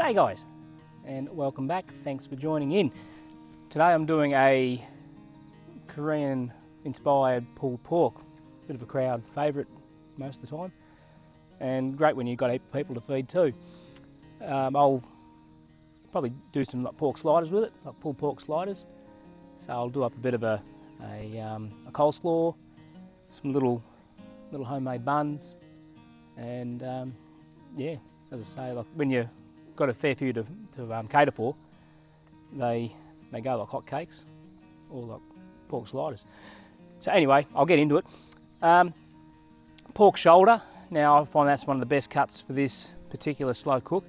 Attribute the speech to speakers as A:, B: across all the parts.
A: G'day guys, and welcome back. Thanks for joining in. Today I'm doing a Korean inspired pulled pork. Bit of a crowd favourite most of the time, and great when you've got people to feed too. I'll probably do some like pork sliders with it, like pulled pork sliders. So I'll do up a bit of a coleslaw, some little homemade buns, and yeah, as I say, like when you've got a fair few to cater for, they go like hot cakes or like pork sliders. So anyway, I'll get into it. Pork shoulder. Now I find that's one of the best cuts for this particular slow cook.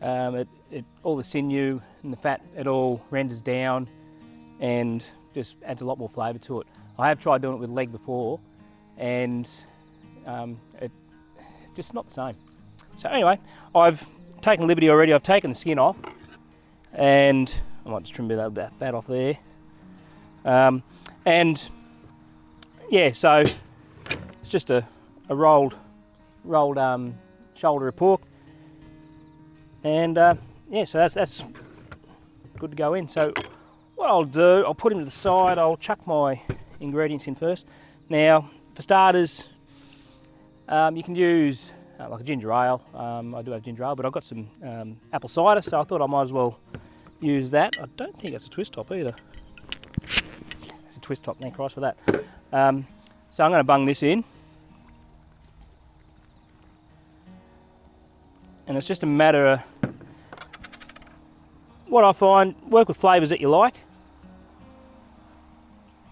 A: All the sinew and the fat, it all renders down and just adds a lot more flavour to it. I have tried doing it with leg before, and it's just not the same. So anyway, I've taken liberty already. I've taken the skin off, and I might just trim a bit of that fat off there. And yeah, so it's just a rolled shoulder of pork, and yeah, so that's good to go in. So what I'll do, I'll put him to the side. I'll chuck my ingredients in first. Now, for starters, you can use like a ginger ale. I do have ginger ale, but I've got some apple cider, so I thought I might as well use that. I don't think it's a twist top either. It's a twist top, thank Christ for that. So I'm going to bung this in. And it's just a matter of what I find, work with flavours that you like.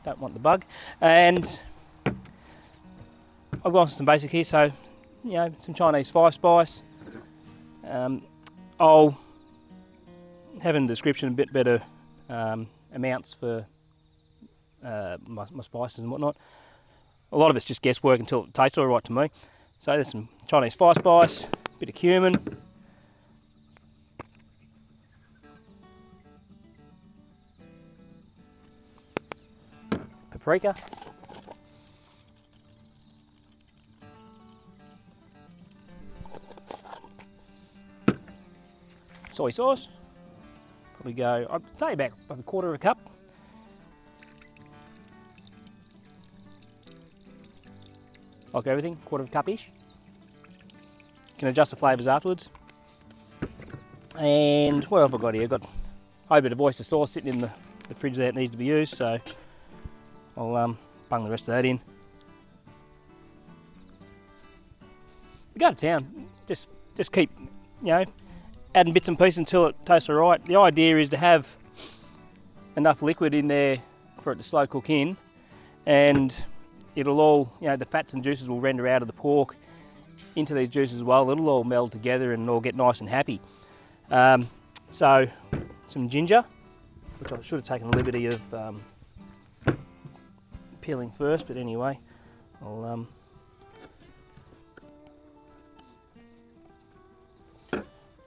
A: Don't want the bug. And I've gone for some basic here, so you know, some Chinese five spice. I'll have in the description a bit better amounts for my spices and whatnot. A lot of it's just guesswork until it tastes all right to me. So there's some Chinese five spice, a bit of cumin, paprika, soy sauce. Probably go, I'd say about a quarter of a cup. Like everything, quarter of a cup-ish. You can adjust the flavours afterwards. And what have I got here? I've got a bit of oyster sauce sitting in the fridge there that needs to be used, so I'll bung the rest of that in. We go to town, just keep, you know, adding bits and pieces until it tastes alright. The idea is to have enough liquid in there for it to slow cook in, and it'll all, you know, the fats and juices will render out of the pork into these juices as well. It'll all meld together and all get nice and happy. So some ginger, which I should have taken the liberty of peeling first, but anyway, I'll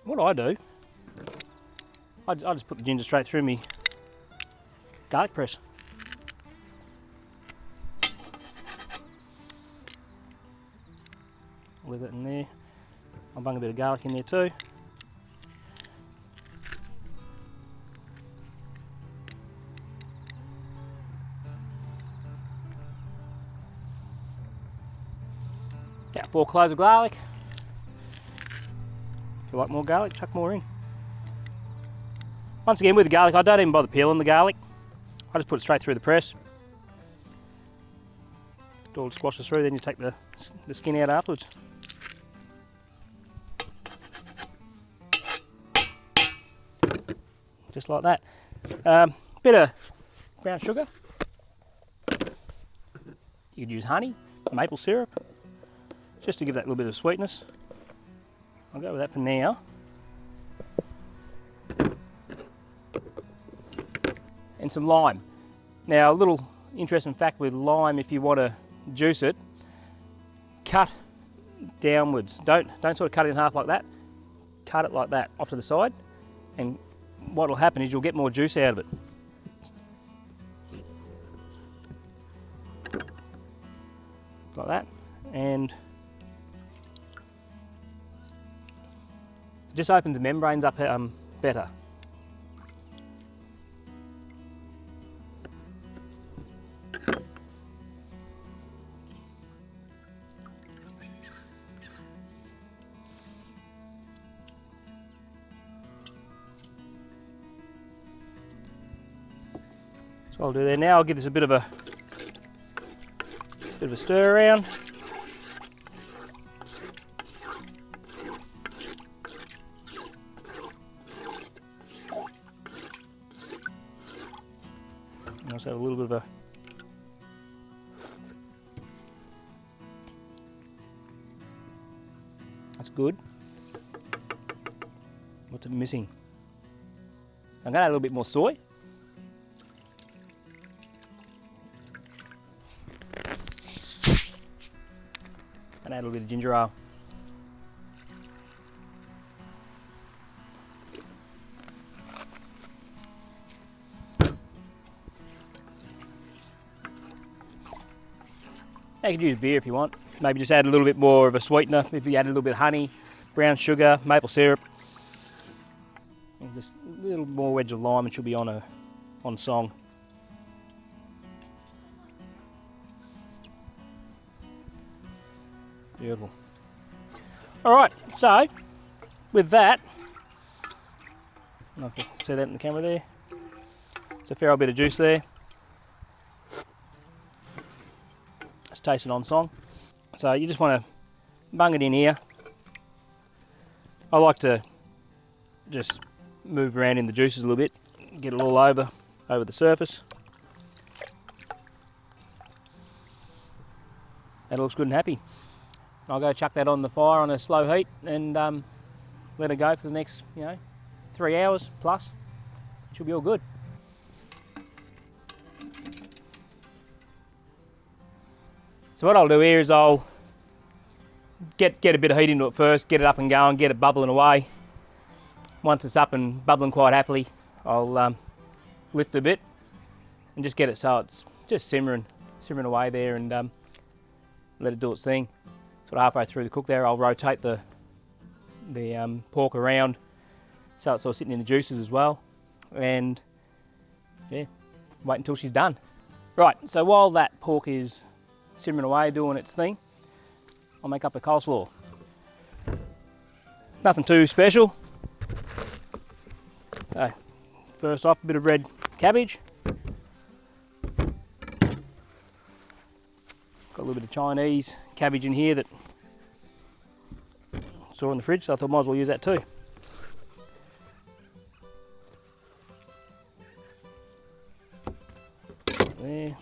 A: what I do, I just put the ginger straight through me garlic press. Leave it in there. I'll bung a bit of garlic in there too. Yeah, 4 cloves of garlic. If you like more garlic, chuck more in. Once again, with the garlic, I don't even bother peeling the garlic. I just put it straight through the press. It all squashes through, then you take the skin out afterwards. Just like that. Bit of brown sugar. You could use honey, maple syrup, just to give that little bit of sweetness. I'll go with that for now. And some lime. Now, a little interesting fact with lime, if you want to juice it, cut downwards. Don't sort of cut it in half like that. Cut it like that off to the side, and what will happen is you'll get more juice out of it. Like that, and It just opens the membranes up better. So I'll do there now. I'll give this a bit of a stir around. And also have a little bit of a that's good. What's it missing? I'm gonna add a little bit more soy. And add a little bit of ginger ale. You could use beer if you want. Maybe just add a little bit more of a sweetener. If you add a little bit of honey, brown sugar, maple syrup, and just a little more wedge of lime, it should be on song. Beautiful. All right, so with that, I can see that in the camera there. It's a fair old bit of juice there. Let's taste it on song. So you just want to bung it in here. I like to just move around in the juices a little bit, get it all over the surface. That looks good and happy. I'll go chuck that on the fire on a slow heat and let it go for the next, 3 hours plus. It should be all good. So what I'll do here is I'll get a bit of heat into it first, get it up and going, get it bubbling away. Once it's up and bubbling quite happily, I'll lift a bit and just get it so it's just simmering away there and let it do its thing. Sort of halfway through the cook there, I'll rotate the pork around so it's all sitting in the juices as well, and yeah, wait until she's done. Right, so while that pork is simmering away doing its thing, I'll make up a coleslaw. Nothing too special. So, first off, a bit of red cabbage. Got a little bit of Chinese cabbage in here that I saw in the fridge, so I thought I might as well use that too. There.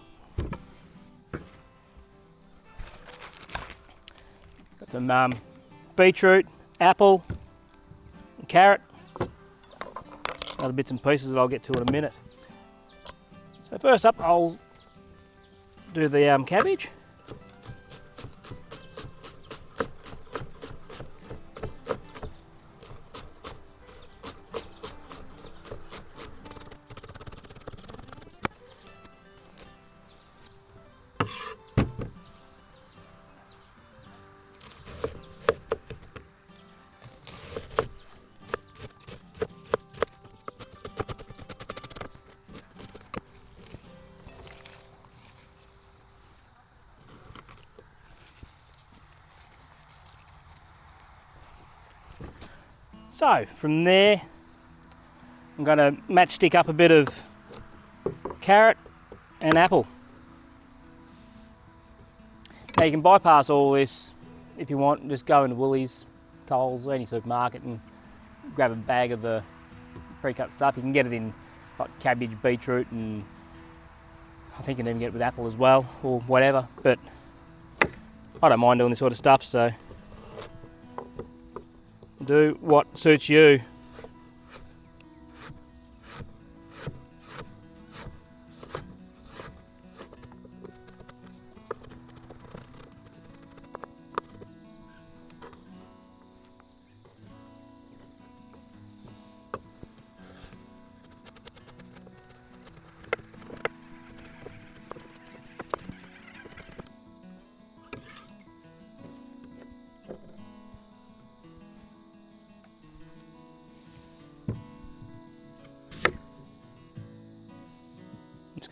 A: Got some beetroot, apple, and carrot. Other bits and pieces that I'll get to in a minute. So first up, I'll do the cabbage. So from there, I'm going to matchstick up a bit of carrot and apple. Now you can bypass all this if you want, just go into Woolies, Coles, any supermarket and grab a bag of the pre-cut stuff. You can get it in like cabbage, beetroot, and I think you can even get it with apple as well, or whatever, but I don't mind doing this sort of stuff, so do what suits you.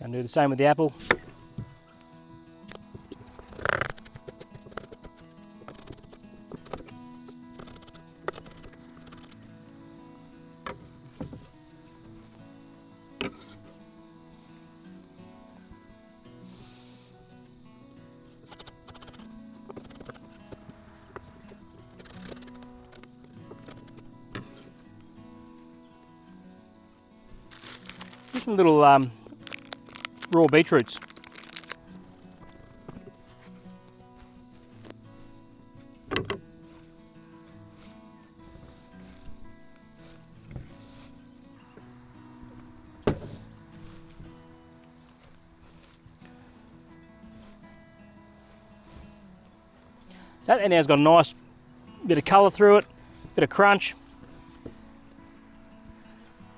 A: And do the same with the apple. Just some little raw beetroots. So that now's got a nice bit of colour through it, bit of crunch.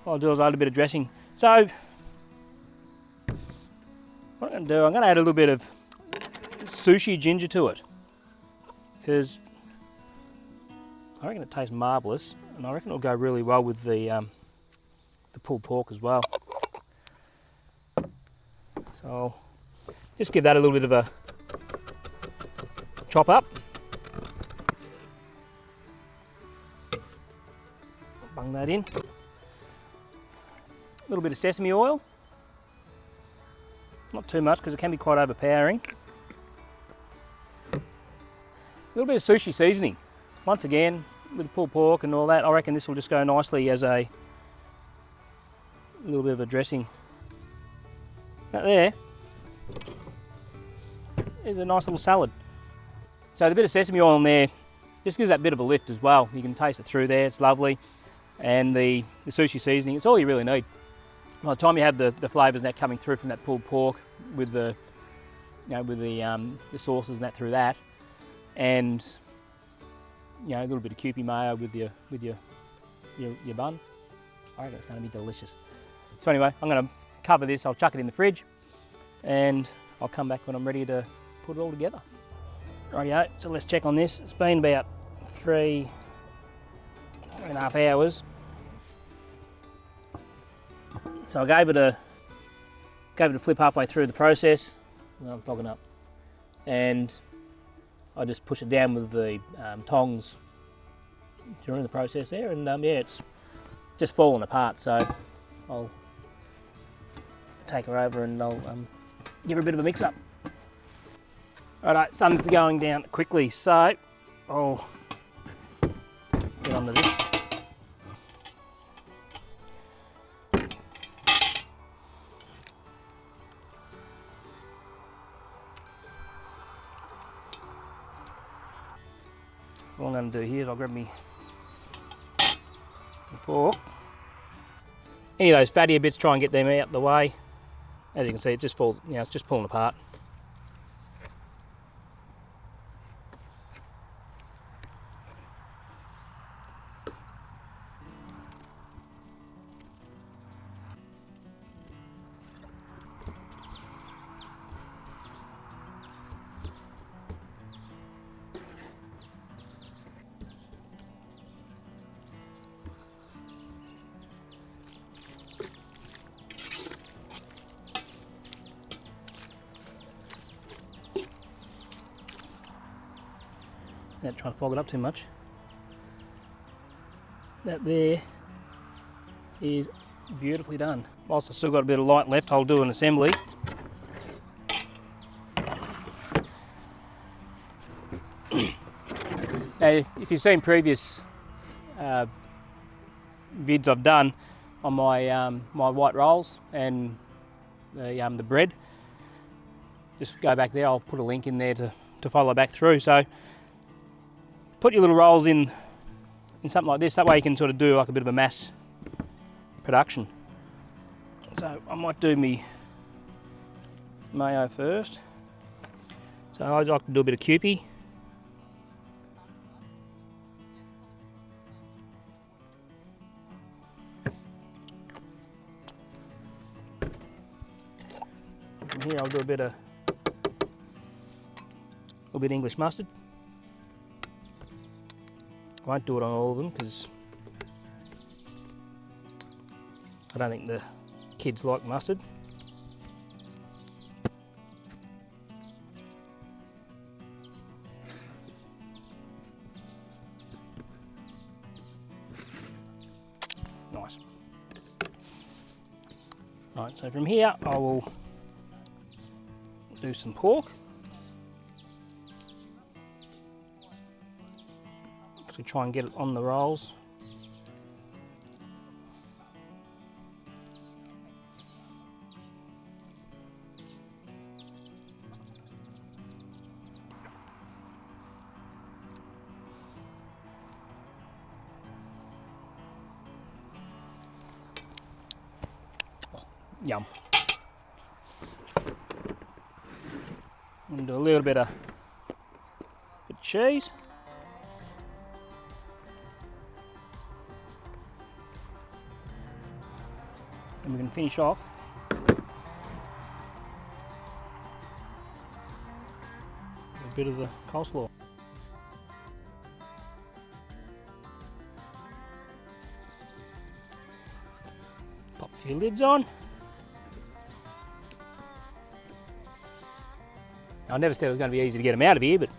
A: What I'll do is I'll add a bit of dressing. So what I'm going to do, I'm going to add a little bit of sushi ginger to it, because I reckon it tastes marvellous, and I reckon it'll go really well with the pulled pork as well. So I'll just give that a little bit of a chop up. Bung that in. A little bit of sesame oil. Not too much because it can be quite overpowering. A little bit of sushi seasoning. Once again, with the pulled pork and all that, I reckon this will just go nicely as a little bit of a dressing. That there is a nice little salad. So the bit of sesame oil in there just gives that bit of a lift as well. You can taste it through there, it's lovely. And the sushi seasoning, it's all you really need. By the time you have the flavours and that coming through from that pulled pork with the, you know, with the sauces and that through that, and you know, a little bit of Kewpie mayo with your bun, I reckon it's going to be delicious. So anyway, I'm going to cover this. I'll chuck it in the fridge, and I'll come back when I'm ready to put it all together. Rightio, so let's check on this. It's been about 3.5 hours. So I gave it a flip halfway through the process. Well, I'm fogging up, and I just push it down with the tongs during the process there, and yeah, it's just falling apart. So I'll take her over and I'll give her a bit of a mix up. Alright, sun's going down quickly, so I'll get onto this. What I'm going to do here is I'll grab me fork. Any of those fattier bits, try and get them out the way. As you can see, it just falls, you know, it's just pulling apart. Not trying to fog it up too much. That there is beautifully done. Whilst I've still got a bit of light left, I'll do an assembly. Now, if you've seen previous vids I've done on my my white rolls and the bread, just go back there. I'll put a link in there to follow back through. So put your little rolls in something like this. That way you can sort of do like a bit of a mass production. So I might do me mayo first. So I like to do a bit of Kewpie. From here I'll do a bit of English mustard. I won't do it on all of them because I don't think the kids like mustard. Right, so from here I will do some pork. So try and get it on the rolls. Yum. And do a little bit of cheese. And we can finish off with a bit of the coleslaw. Pop a few lids on. I never said it was going to be easy to get them out of here, but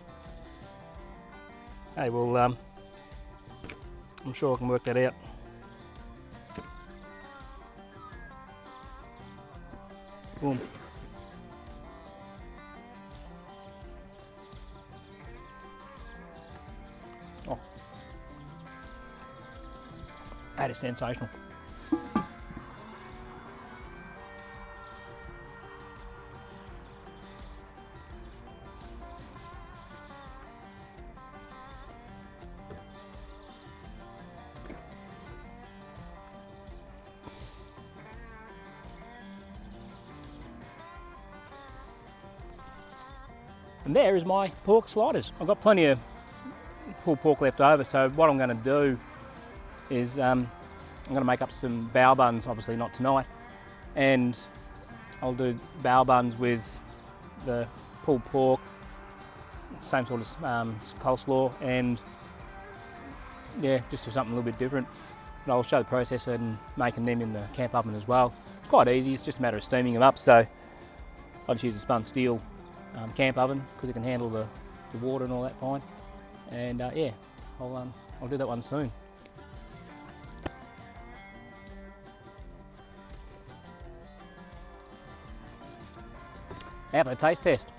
A: hey, well, I'm sure I can work that out. Boom. Oh, that is sensational. And there is my pork sliders. I've got plenty of pulled pork left over, so what I'm going to do is I'm going to make up some bao buns, obviously not tonight, and I'll do bao buns with the pulled pork, same sort of coleslaw, and yeah, just do something a little bit different. And I'll show the process and making them in the camp oven as well. It's quite easy, it's just a matter of steaming them up, so I just use a spun steel camp oven because it can handle the water and all that fine. And yeah, I'll do that one soon. Now for a taste test.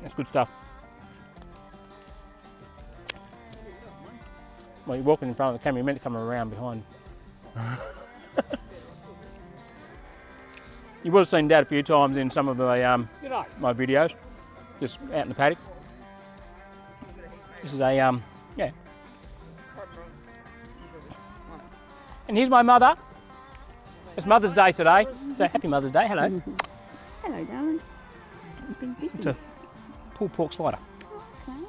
A: That's good stuff. Well, you're walking in front of the camera, you're meant to come around behind. You would have seen Dad a few times in some of my videos, just out in the paddock. This is a, yeah. And here's my mother. It's Mother's Day today, so happy Mother's Day, hello.
B: Hello, darling. You've been busy.
A: It's a pulled pork slider.
B: Okay.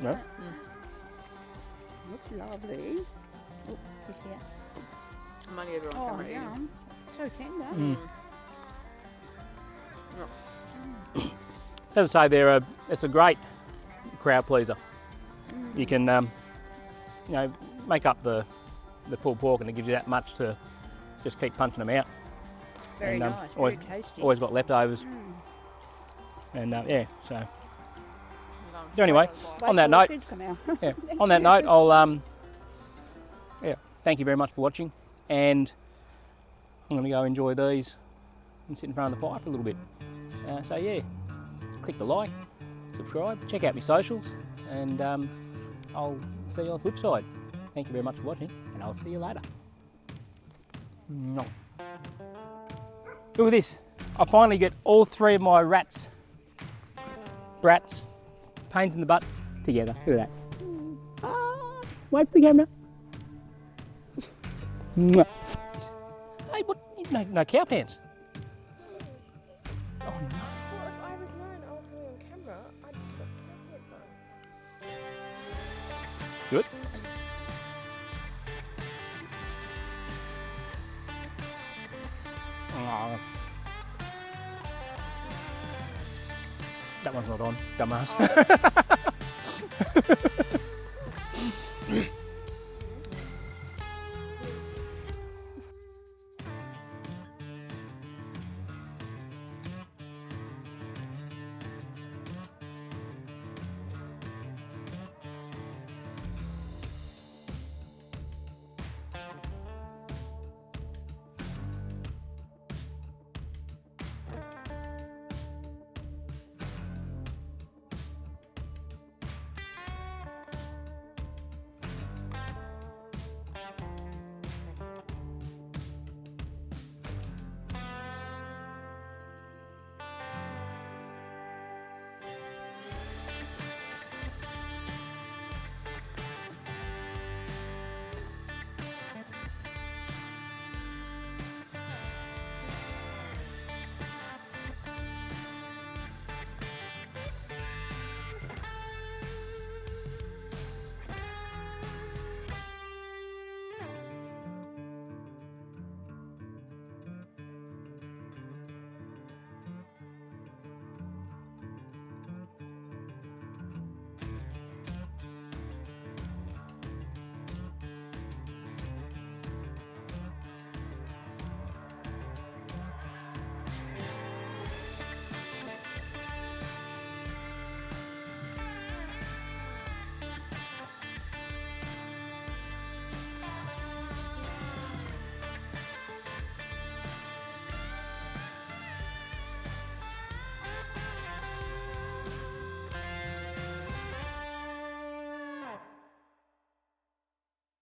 A: No?
B: Looks lovely. Oh, he's here.
C: I'm only ever on
B: Oh,
C: camera
B: yum. So tender.
A: As I say, it's a great crowd pleaser. You can, you know, make up the pulled pork and it gives you that much to just keep punching them out.
B: Very
A: And,
B: nice,
A: always,
B: very tasty.
A: Always got leftovers. And yeah, so.
C: ever.
A: So anyway,
B: Wait
A: on that
B: till the
A: note,
B: kids come out.
A: yeah, on that note, I'll yeah, thank you very much for watching, and I'm going to go enjoy these and sit in front of the fire for a little bit. So yeah, click the like, subscribe, check out my socials, and I'll see you on the flip side. Thank you very much for watching, and I'll see you later. Mwah. Look at this. I finally get all three of my brats, pains in the butts together. Look at that. Ah, wave for the camera. Mwah. Hey, what? No cow pants. Oh no.
C: Well, if I was known I was going on camera, I'd put pants on.
A: Good. Oh. That one's not on, dumbass.